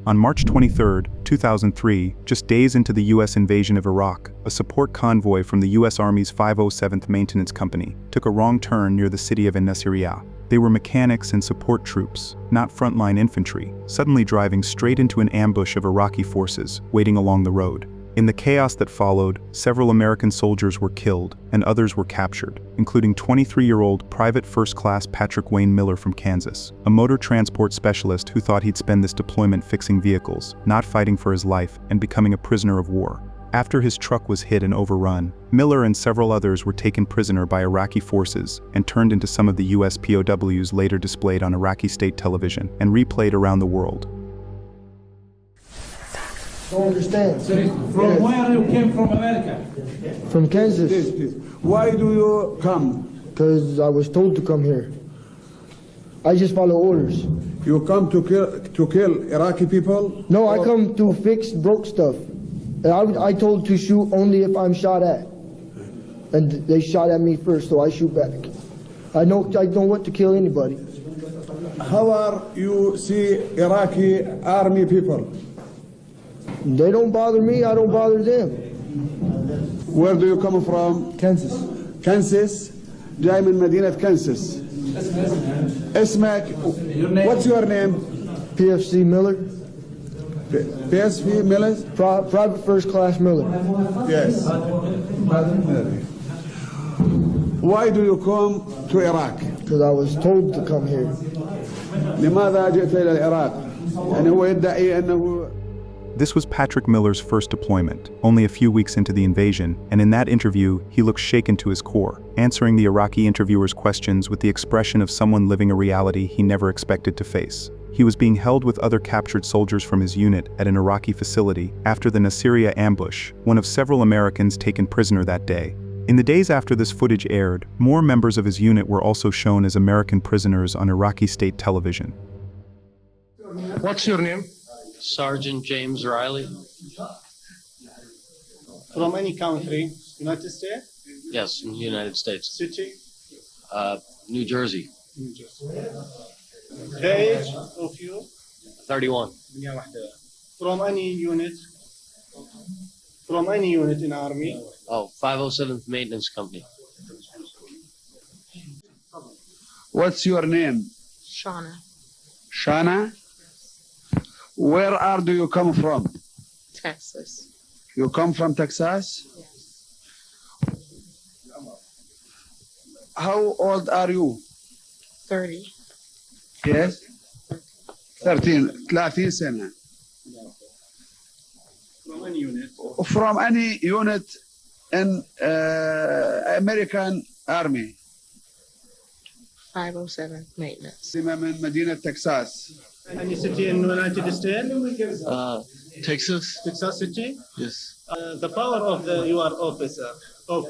On March 23, 2003, just days into the U.S. invasion of Iraq, a support convoy from the U.S. Army's 507th Maintenance Company took a wrong turn near the city of Nasiriyah. They were mechanics and support troops, not frontline infantry, suddenly driving straight into an ambush of Iraqi forces waiting along the road. In the chaos that followed, several American soldiers were killed and others were captured, including 23-year-old Private First Class Patrick Wayne Miller from Kansas, a motor transport specialist who thought he'd spend this deployment fixing vehicles, not fighting for his life, and becoming a prisoner of war. After his truck was hit and overrun, Miller and several others were taken prisoner by Iraqi forces and turned into some of the U.S. POWs later displayed on Iraqi state television and replayed around the world. Don't understand. Sorry, from where you came from America? From Kansas. Please. Why do you come? Because I was told to come here. I just follow orders. You come to kill Iraqi people? No, I come to fix broke stuff. And I told to shoot only if I'm shot at. And they shot at me first, so I shoot back. I don't want to kill anybody. How are you see Iraqi army people? They don't bother me, I don't bother them. Where do you come from? Kansas. Kansas. جاي من مدينة كانساس. اسمك. What's your name? PFC Miller. PSV Miller? Private First Class Miller. Yes. Why do you come to Iraq? Because I was told to come here. لماذا جئت إلى العراق؟ يعني هو يدعي أنه This was Patrick Miller's first deployment, only a few weeks into the invasion, and in that interview, he looked shaken to his core, answering the Iraqi interviewer's questions with the expression of someone living a reality he never expected to face. He was being held with other captured soldiers from his unit at an Iraqi facility after the Nasiriyah ambush, one of several Americans taken prisoner that day. In the days after this footage aired, more members of his unit were also shown as American prisoners on Iraqi state television. What's your name? Sergeant James Riley. From any country? United States? Yes, in the United States. City? New Jersey. New Jersey. The age of you? 31. From any unit? From any unit in Army? Oh, 507th Maintenance Company. What's your name? Shauna. Shana? Where do you come from? Texas. You come from Texas? Yes. How old are you? 30. Yes. 30 سنة. From any unit? From any unit in American Army. 507 maintenance. من مدينة تكساس. Any city in United States? Texas? Texas City? Yes. The power of your office, power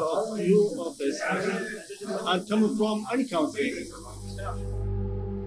of your office, and coming from any country.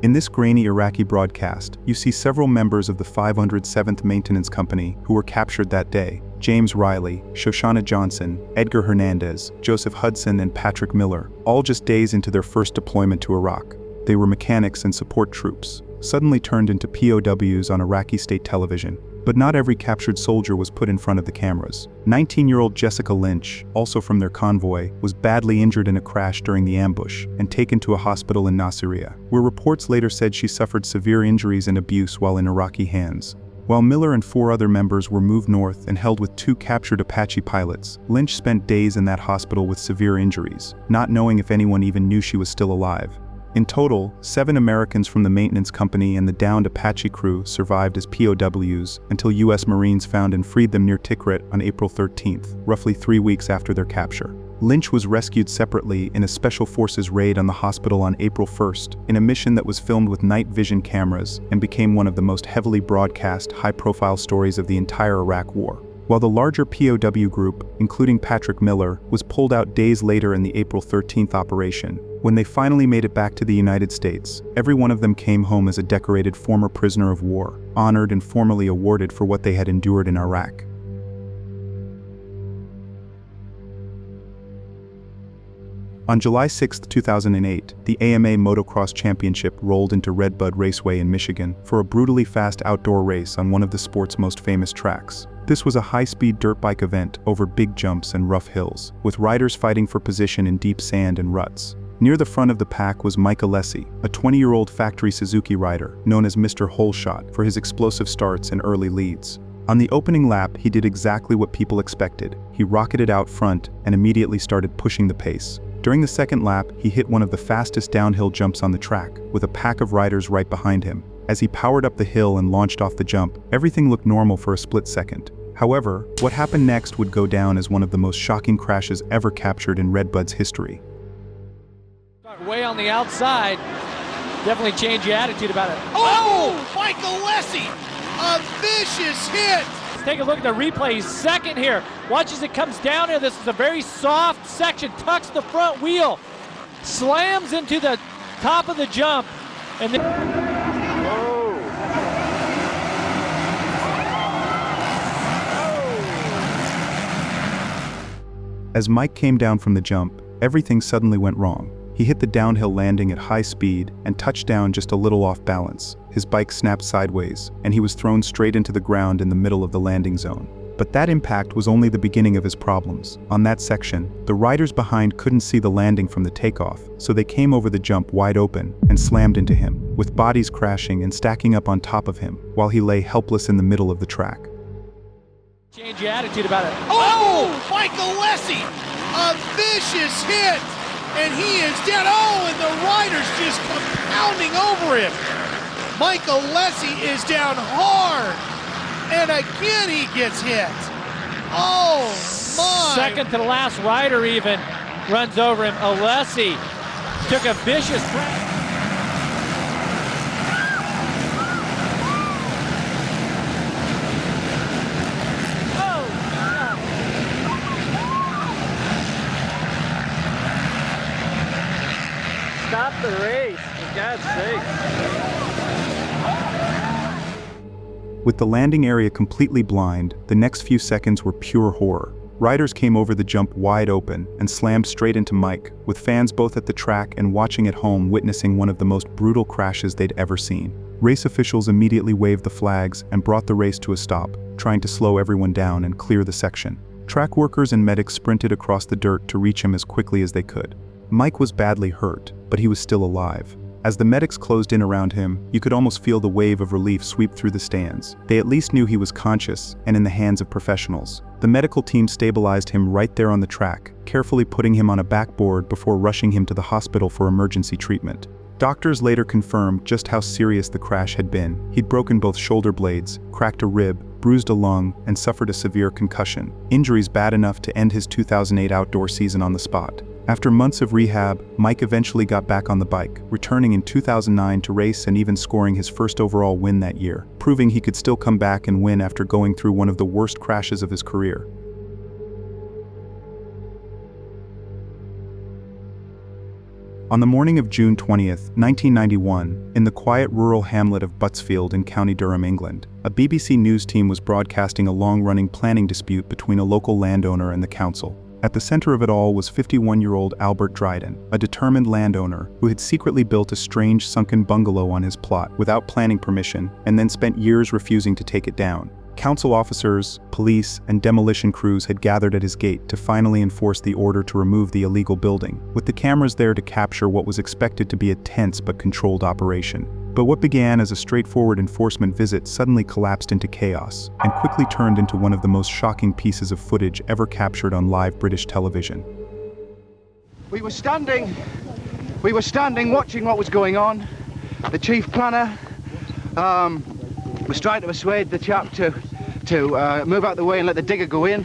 In this grainy Iraqi broadcast, you see several members of the 507th Maintenance Company who were captured that day: James Riley, Shoshana Johnson, Edgar Hernandez, Joseph Hudson, and Patrick Miller, all just days into their first deployment to Iraq. They were mechanics and support troops, suddenly turned into POWs on Iraqi state television. But not every captured soldier was put in front of the cameras. 19-year-old Jessica Lynch, also from their convoy, was badly injured in a crash during the ambush and taken to a hospital in Nasiriyah, where reports later said she suffered severe injuries and abuse while in Iraqi hands. While Miller and 4 other members were moved north and held with 2 captured Apache pilots, Lynch spent days in that hospital with severe injuries, not knowing if anyone even knew she was still alive. In total, 7 Americans from the maintenance company and the downed Apache crew survived as POWs until U.S. Marines found and freed them near Tikrit on April 13th, roughly 3 weeks after their capture. Lynch was rescued separately in a Special Forces raid on the hospital on April 1st, in a mission that was filmed with night vision cameras and became one of the most heavily broadcast, high-profile stories of the entire Iraq War. While the larger POW group, including Patrick Miller, was pulled out days later in the April 13th operation, when they finally made it back to the United States, every one of them came home as a decorated former prisoner of war, honored and formally awarded for what they had endured in Iraq. On July 6, 2008, the AMA Motocross Championship rolled into Redbud Raceway in Michigan for a brutally fast outdoor race on one of the sport's most famous tracks. This was a high-speed dirt bike event over big jumps and rough hills, with riders fighting for position in deep sand and ruts. Near the front of the pack was Mike Alessi, a 20-year-old factory Suzuki rider known as Mr. Holeshot for his explosive starts and early leads. On the opening lap, he did exactly what people expected. He rocketed out front and immediately started pushing the pace. During the second lap, he hit one of the fastest downhill jumps on the track, with a pack of riders right behind him. As he powered up the hill and launched off the jump, everything looked normal for a split second. However, what happened next would go down as one of the most shocking crashes ever captured in Redbud's history. Way on the outside, definitely change your attitude about it. Oh, Mike Alessi, a vicious hit. Let's take a look at the replay. He's second here. Watch as it comes down here. This is a very soft section. Tucks the front wheel, slams into the top of the jump, and then. As Mike came down from the jump, everything suddenly went wrong. He hit the downhill landing at high speed and touched down just a little off balance. His bike snapped sideways, and he was thrown straight into the ground in the middle of the landing zone. But that impact was only the beginning of his problems. On that section, the riders behind couldn't see the landing from the takeoff, so they came over the jump wide open and slammed into him, with bodies crashing and stacking up on top of him, while he lay helpless in the middle of the track. Change your attitude about it. Oh, Mike Alessi, a vicious hit. And he is dead. Oh, and the rider's just compounding over him. Mike Alessi is down hard. And again he gets hit. Oh, my. Second to the last rider even runs over him. Alessi took a vicious crash. Stop the race, for God's sake. With the landing area completely blind, the next few seconds were pure horror. Riders came over the jump wide open and slammed straight into Mike, with fans both at the track and watching at home witnessing one of the most brutal crashes they'd ever seen. Race officials immediately waved the flags and brought the race to a stop, trying to slow everyone down and clear the section. Track workers and medics sprinted across the dirt to reach him as quickly as they could. Mike was badly hurt, but he was still alive. As the medics closed in around him, you could almost feel the wave of relief sweep through the stands. They at least knew he was conscious and in the hands of professionals. The medical team stabilized him right there on the track, carefully putting him on a backboard before rushing him to the hospital for emergency treatment. Doctors later confirmed just how serious the crash had been. He'd broken both shoulder blades, cracked a rib, bruised a lung, and suffered a severe concussion, injuries bad enough to end his 2008 outdoor season on the spot. After months of rehab, Mike eventually got back on the bike, returning in 2009 to race and even scoring his first overall win that year, proving he could still come back and win after going through one of the worst crashes of his career. On the morning of June 20th, 1991, in the quiet rural hamlet of Buttsfield in County Durham, England, a BBC News team was broadcasting a long-running planning dispute between a local landowner and the council. At the center of it all was 51-year-old Albert Dryden, a determined landowner who had secretly built a strange sunken bungalow on his plot without planning permission and then spent years refusing to take it down. Council officers, police, and demolition crews had gathered at his gate to finally enforce the order to remove the illegal building, with the cameras there to capture what was expected to be a tense but controlled operation. But what began as a straightforward enforcement visit suddenly collapsed into chaos and quickly turned into one of the most shocking pieces of footage ever captured on live British television. We were standing watching what was going on. The chief planner was trying to persuade the chap to move out the way and let the digger go in.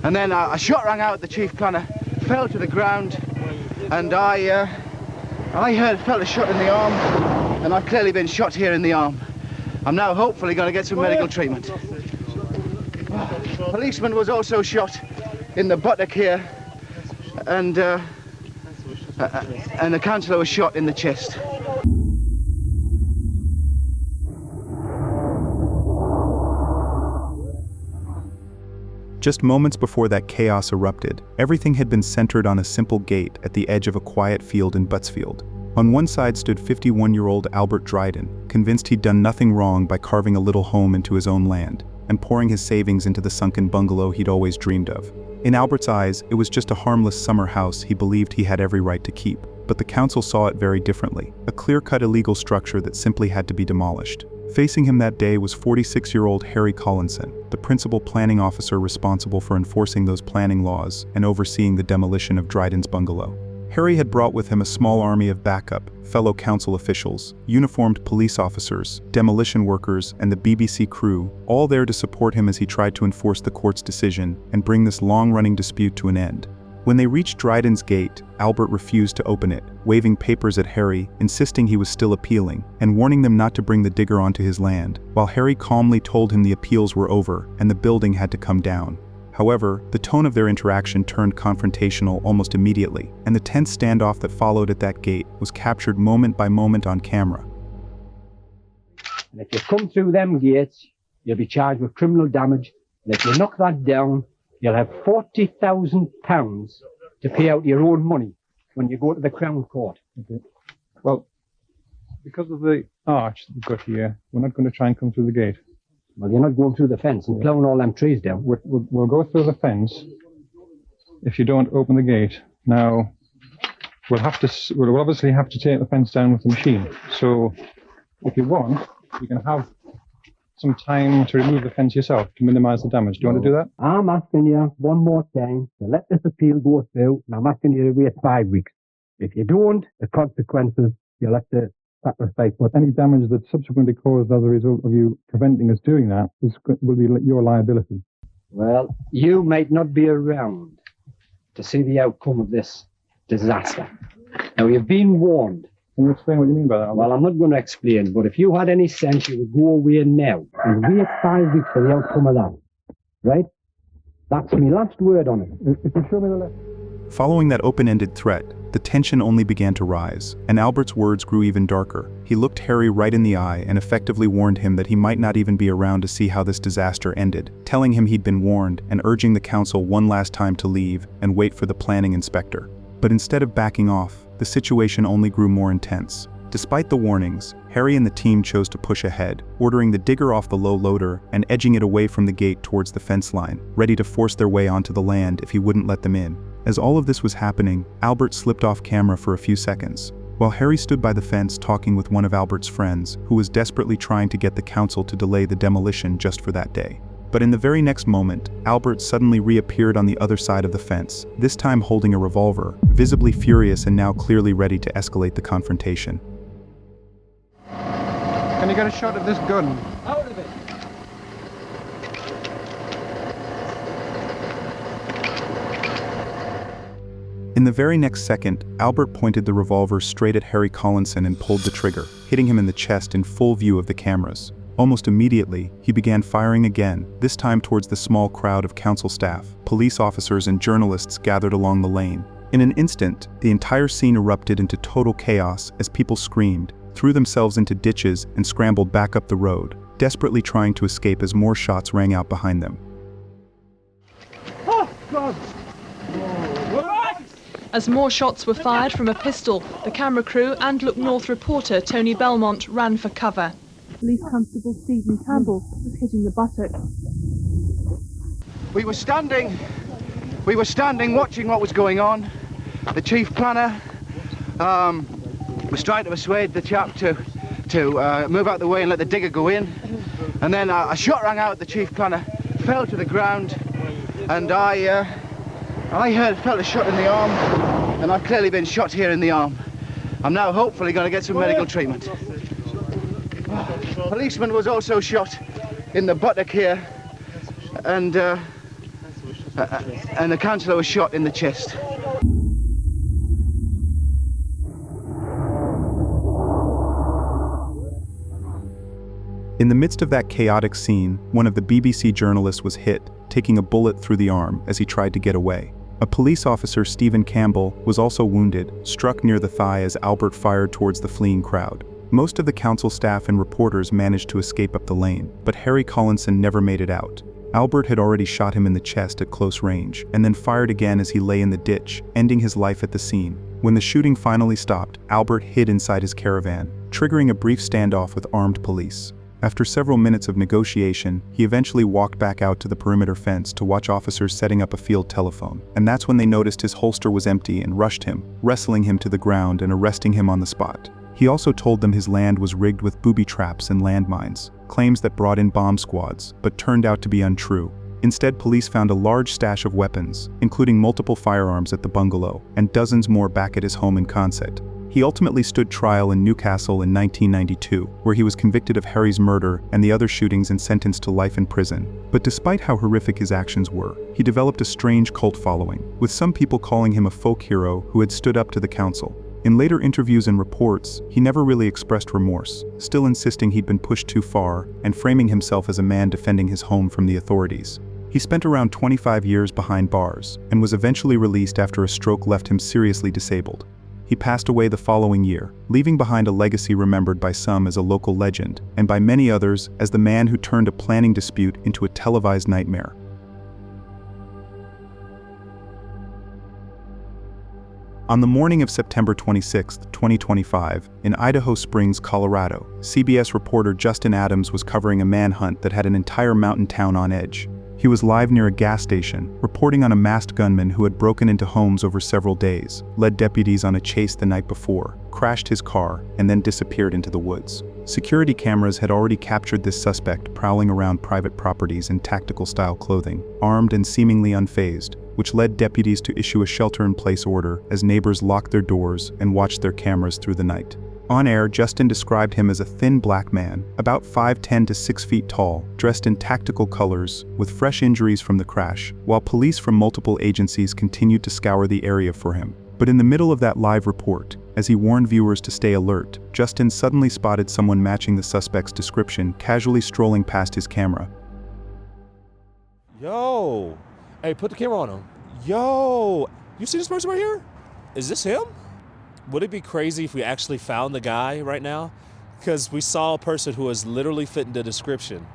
And then a shot rang out, the chief planner fell to the ground, and I felt a shot in the arm, and I've clearly been shot here in the arm. I'm now hopefully going to get some medical treatment. A policeman was also shot in the buttock here, and the councillor was shot in the chest. Just moments before that chaos erupted, everything had been centered on a simple gate at the edge of a quiet field in Buttsfield. On one side stood 51-year-old Albert Dryden, convinced he'd done nothing wrong by carving a little home into his own land, and pouring his savings into the sunken bungalow he'd always dreamed of. In Albert's eyes, it was just a harmless summer house he believed he had every right to keep, but the council saw it very differently, a clear-cut illegal structure that simply had to be demolished. Facing him that day was 46-year-old Harry Collinson, the principal planning officer responsible for enforcing those planning laws and overseeing the demolition of Dryden's bungalow. Harry had brought with him a small army of backup, fellow council officials, uniformed police officers, demolition workers, and the BBC crew, all there to support him as he tried to enforce the court's decision and bring this long-running dispute to an end. When they reached Dryden's gate, Albert refused to open it, waving papers at Harry, insisting he was still appealing, and warning them not to bring the digger onto his land, while Harry calmly told him the appeals were over and the building had to come down. However, the tone of their interaction turned confrontational almost immediately, and the tense standoff that followed at that gate was captured moment by moment on camera. And if you come through them gates, you'll be charged with criminal damage, and if you knock that down, you'll have £40,000 to pay out your own money when you go to the Crown Court. Okay. Well, because of the arch that we've got here, we're not going to try and come through the gate. Well, you're not going through the fence and plowing all them trees down. We'll go through the fence if you don't open the gate. Now, we'll obviously have to take the fence down with the machine. So, if you want, you can have some time to remove the fence yourself to minimize the damage. Do you want to do that? I'm asking you one more time to let this appeal go through, and I'm asking you to wait 5 weeks. If you don't, the consequences, you'll have to sacrifice. But any damage that's subsequently caused as a result of you preventing us doing that will be your liability. Well, you might not be around to see the outcome of this disaster. Now, you've been warned. Can you explain what you mean by that? Well, I'm not going to explain, but if you had any sense, you would go away now and wait 5 weeks for the outcome of that. Right? That's my last word on it. If you show me the letter. Following that open-ended threat, the tension only began to rise, and Albert's words grew even darker. He looked Harry right in the eye and effectively warned him that he might not even be around to see how this disaster ended, telling him he'd been warned and urging the council one last time to leave and wait for the planning inspector. But instead of backing off, the situation only grew more intense. Despite the warnings, Harry and the team chose to push ahead, ordering the digger off the low loader and edging it away from the gate towards the fence line, ready to force their way onto the land if he wouldn't let them in. As all of this was happening, Albert slipped off camera for a few seconds, while Harry stood by the fence talking with one of Albert's friends, who was desperately trying to get the council to delay the demolition just for that day. But in the very next moment, Albert suddenly reappeared on the other side of the fence, this time holding a revolver, visibly furious and now clearly ready to escalate the confrontation. Can you get a shot of this gun? Out of it! In the very next second, Albert pointed the revolver straight at Harry Collinson and pulled the trigger, hitting him in the chest in full view of the cameras. Almost immediately, he began firing again, this time towards the small crowd of council staff, police officers and journalists gathered along the lane. In an instant, the entire scene erupted into total chaos as people screamed, threw themselves into ditches and scrambled back up the road, desperately trying to escape as more shots rang out behind them. Oh, God! As more shots were fired from a pistol, the camera crew and Look North reporter Tony Belmont ran for cover. Police Constable Stephen Campbell was hit in the buttock. We were standing watching what was going on. The chief planner was trying to persuade the chap to move out the way and let the digger go in. And then a shot rang out, the chief planner fell to the ground, and I felt a shot in the arm, and I've clearly been shot here in the arm. I'm now hopefully going to get some medical treatment. A policeman was also shot in the buttock here, and the councillor was shot in the chest. In the midst of that chaotic scene, one of the BBC journalists was hit, taking a bullet through the arm as he tried to get away. A police officer, Stephen Campbell, was also wounded, struck near the thigh as Albert fired towards the fleeing crowd. Most of the council staff and reporters managed to escape up the lane, but Harry Collinson never made it out. Albert had already shot him in the chest at close range, and then fired again as he lay in the ditch, ending his life at the scene. When the shooting finally stopped, Albert hid inside his caravan, triggering a brief standoff with armed police. After several minutes of negotiation, he eventually walked back out to the perimeter fence to watch officers setting up a field telephone, and that's when they noticed his holster was empty and rushed him, wrestling him to the ground and arresting him on the spot. He also told them his land was rigged with booby traps and landmines, claims that brought in bomb squads, but turned out to be untrue. Instead, police found a large stash of weapons, including multiple firearms at the bungalow, and dozens more back at his home in Consett. He ultimately stood trial in Newcastle in 1992, where he was convicted of Harry's murder and the other shootings and sentenced to life in prison. But despite how horrific his actions were, he developed a strange cult following, with some people calling him a folk hero who had stood up to the council. In later interviews and reports, he never really expressed remorse, still insisting he'd been pushed too far and framing himself as a man defending his home from the authorities. He spent around 25 years behind bars and was eventually released after a stroke left him seriously disabled. He passed away the following year, leaving behind a legacy remembered by some as a local legend and by many others as the man who turned a planning dispute into a televised nightmare. On the morning of September 26, 2025, in Idaho Springs, Colorado, CBS reporter Justin Adams was covering a manhunt that had an entire mountain town on edge. He was live near a gas station, reporting on a masked gunman who had broken into homes over several days, led deputies on a chase the night before, crashed his car, and then disappeared into the woods. Security cameras had already captured this suspect prowling around private properties in tactical-style clothing, armed and seemingly unfazed, which led deputies to issue a shelter-in-place order as neighbors locked their doors and watched their cameras through the night. On air, Justin described him as a thin black man, about 5'10" to 6 feet tall, dressed in tactical colors, with fresh injuries from the crash, while police from multiple agencies continued to scour the area for him. But in the middle of that live report, as he warned viewers to stay alert, Justin suddenly spotted someone matching the suspect's description casually strolling past his camera. Yo! Hey, put the camera on him. Yo! You see this person right here? Is this him? Would it be crazy if we actually found the guy right now? Because we saw a person who was literally fitting the description,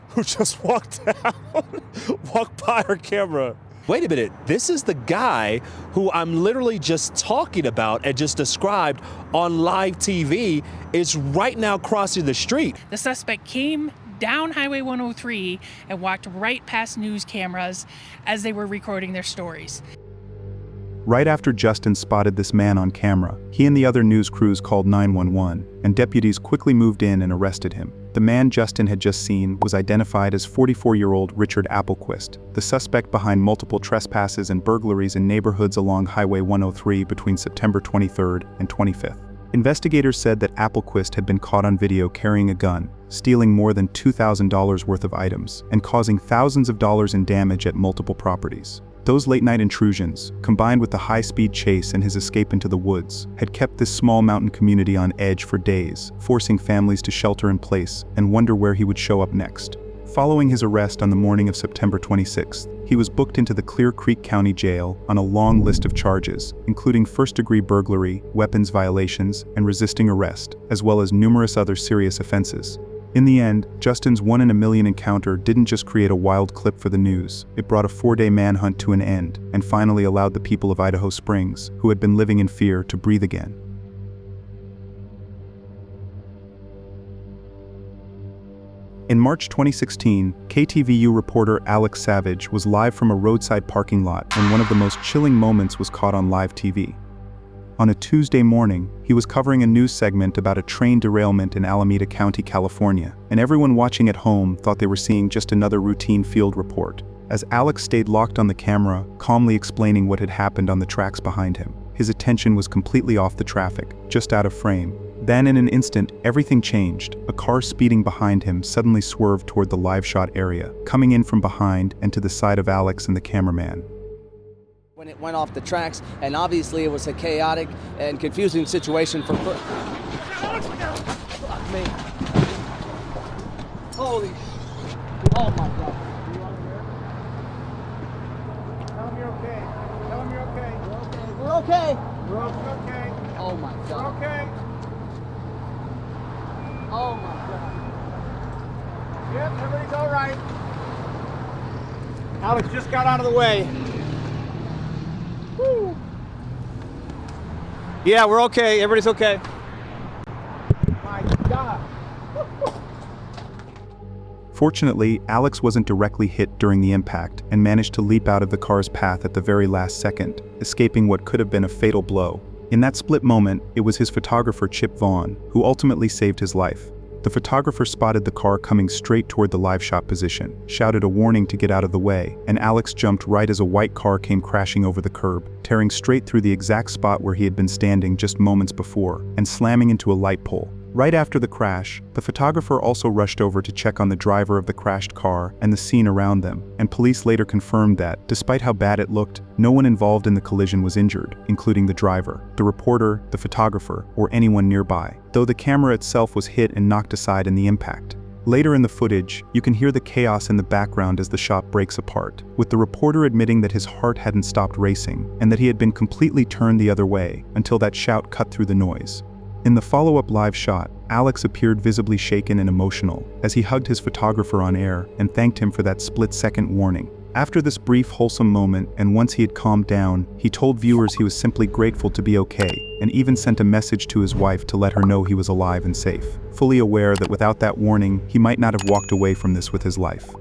who just walked by our camera. Wait a minute, this is the guy who I'm literally just talking about and just described on live TV is right now crossing the street. The suspect came down Highway 103 and walked right past news cameras as they were recording their stories. Right after Justin spotted this man on camera, he and the other news crews called 911, and deputies quickly moved in and arrested him. The man Justin had just seen was identified as 44-year-old Richard Applequist, the suspect behind multiple trespasses and burglaries in neighborhoods along Highway 103 between September 23rd and 25th. Investigators said that Applequist had been caught on video carrying a gun, stealing more than $2,000 worth of items, and causing thousands of dollars in damage at multiple properties. Those late-night intrusions, combined with the high-speed chase and his escape into the woods, had kept this small mountain community on edge for days, forcing families to shelter in place and wonder where he would show up next. Following his arrest on the morning of September 26th, he was booked into the Clear Creek County Jail on a long list of charges, including first-degree burglary, weapons violations, and resisting arrest, as well as numerous other serious offenses. In the end, Justin's one-in-a-million encounter didn't just create a wild clip for the news, it brought a 4-day manhunt to an end, and finally allowed the people of Idaho Springs, who had been living in fear, to breathe again. In March 2016, KTVU reporter Alex Savage was live from a roadside parking lot when one of the most chilling moments was caught on live TV. On a Tuesday morning, he was covering a news segment about a train derailment in Alameda County, California, and everyone watching at home thought they were seeing just another routine field report. As Alex stayed locked on the camera, calmly explaining what had happened on the tracks behind him, his attention was completely off the traffic, just out of frame. Then in an instant, everything changed. A car speeding behind him suddenly swerved toward the live shot area, coming in from behind and to the side of Alex and the cameraman. When it went off the tracks, and obviously it was a chaotic and confusing situation for... Fuck me. Holy... Oh my God. Tell him you're okay. Tell him you're okay. We're okay. We're okay. Oh my God. We're okay. Oh my God. Yep, everybody's all right. Alex just got out of the way. Woo. Yeah, we're okay. Everybody's okay. My God. Fortunately, Alex wasn't directly hit during the impact and managed to leap out of the car's path at the very last second, escaping what could have been a fatal blow. In that split moment, it was his photographer Chip Vaughn who ultimately saved his life. The photographer spotted the car coming straight toward the live shot position, shouted a warning to get out of the way, and Alex jumped right as a white car came crashing over the curb, tearing straight through the exact spot where he had been standing just moments before, and slamming into a light pole. Right after the crash, the photographer also rushed over to check on the driver of the crashed car and the scene around them, and police later confirmed that, despite how bad it looked, no one involved in the collision was injured, including the driver, the reporter, the photographer, or anyone nearby, though the camera itself was hit and knocked aside in the impact. Later in the footage, you can hear the chaos in the background as the shot breaks apart, with the reporter admitting that his heart hadn't stopped racing, and that he had been completely turned the other way until that shout cut through the noise. In the follow-up live shot, Alex appeared visibly shaken and emotional as he hugged his photographer on air and thanked him for that split-second warning. After this brief, wholesome moment, and once he had calmed down, he told viewers he was simply grateful to be okay, and even sent a message to his wife to let her know he was alive and safe, fully aware that without that warning, he might not have walked away from this with his life.